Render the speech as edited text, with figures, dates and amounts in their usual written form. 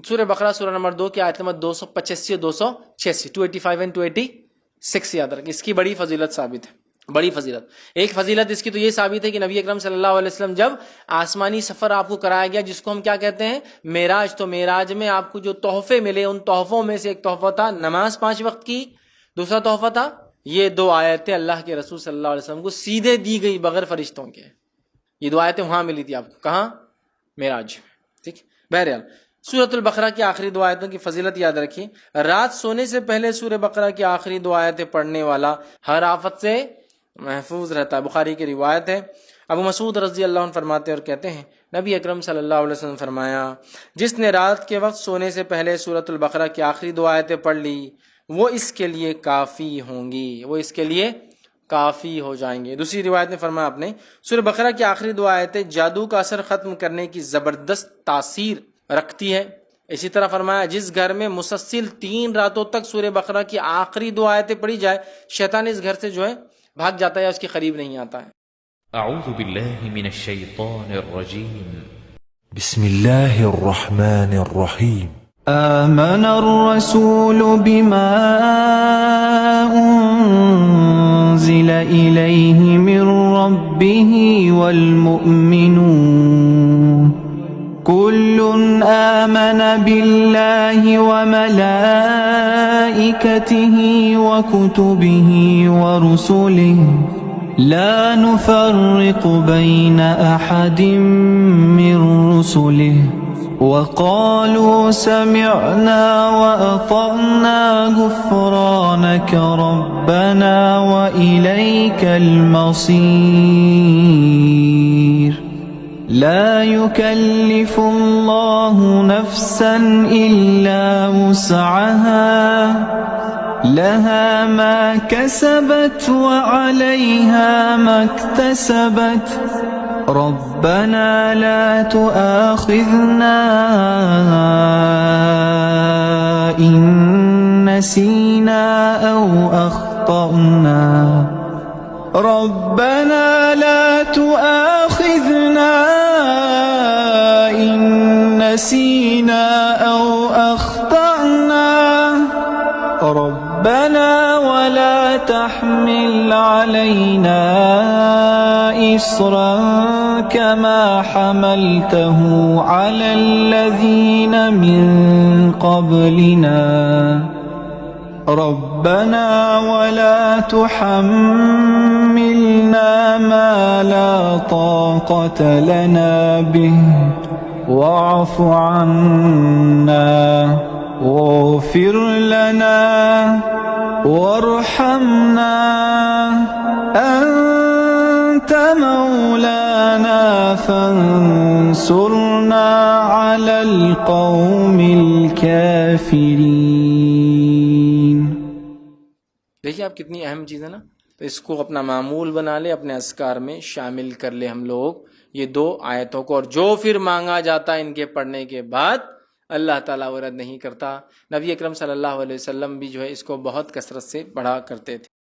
سورہ بقرہ سورہ نمبر 2 کی آیت نمبر 285 اور 286 285 اینڈ 286 یاد رکھیں. اس کی بڑی فضیلت ثابت ہے. بڑی فضیلت. ایک فضیلت اس کی تو یہ ثابت ہے کہ نبی اکرم صلی اللہ علیہ وسلم جب آسمانی سفر آپ کو کرایا گیا جس کو ہم کیا کہتے ہیں معراج, تو معراج میں آپ کو جو تحفے ملے ان تحفوں میں سے ایک تحفہ تھا نماز 5 وقت کی, دوسرا تحفہ تھا یہ 2 آیتیں اللہ کے رسول صلی اللہ علیہ وسلم کو سیدھے دی گئی بغیر فرشتوں کے. یہ 2 آیتیں وہاں ملی تھی آپ کو, کہاں؟ معراج. ٹھیک. بہرحال سورۃ البقرہ کی آخری 2 آیتوں کی فضیلت یاد رکھیں. رات سونے سے پہلے سورہ بقرہ کی آخری 2 آیتیں پڑھنے والا ہر آفت سے محفوظ رہتا ہے. بخاری کی روایت ہے. ابو مسعود رضی اللہ عنہ فرماتے اور کہتے ہیں نبی اکرم صلی اللہ علیہ وسلم فرمایا جس نے رات کے وقت سونے سے پہلے سورۃ البقرہ کی آخری 2 آیتیں پڑھ لی وہ اس کے لیے کافی ہوں گی, وہ اس کے لیے کافی ہو جائیں گے. دوسری روایت میں فرمایا آپ نے سورہ بقرہ کی آخری 2 آیتیں جادو کا اثر ختم کرنے کی زبردست تاثیر رکھتی ہے. اسی طرح فرمایا جس گھر میں مسلسل 3 راتوں تک سورہ بقرہ کی آخری 2 آیتیں پڑھی جائے شیطان اس گھر سے جو ہے بھاگ جاتا ہے یا اس کے قریب نہیں آتا ہے. اعوذ باللہ من الشیطان الرجیم. بسم اللہ الرحمن الرحیم. آمن الرسول بما أنزل إليه من ربه والمؤمنون كل آمن بالله وملائكته وكتبه ورسله لا نفرق بين أحد من رسله وقالوا سمعنا وأطعنا غفرانك ربنا وإليك المصير. لا يكلف الله نفسا إلا وسعها لها ما كسبت وعليها ما اكتسبت ربنا لا تؤاخذنا إن نسينا أو أخطأنا ربنا لا تؤاخذنا إن نسينا أو أخطأنا ربنا ولا تحمل علينا إصرا كما حملته على الذين من قبلنا ربنا ولا تحملنا ما لا طاقة لنا به واعف عنا واغفر لنا وارحمنا أنت مولانا فانصرنا على القوم الكافرين. دیکھیے آپ کتنی اہم چیز ہے نا. تو اس کو اپنا معمول بنا لے, اپنے اذکار میں شامل کر لے ہم لوگ یہ 2 آیتوں کو, اور جو پھر مانگا جاتا ہے ان کے پڑھنے کے بعد اللہ تعالیٰ وہ رد نہیں کرتا. نبی اکرم صلی اللہ علیہ وسلم بھی جو ہے اس کو بہت کثرت سے پڑھا کرتے تھے.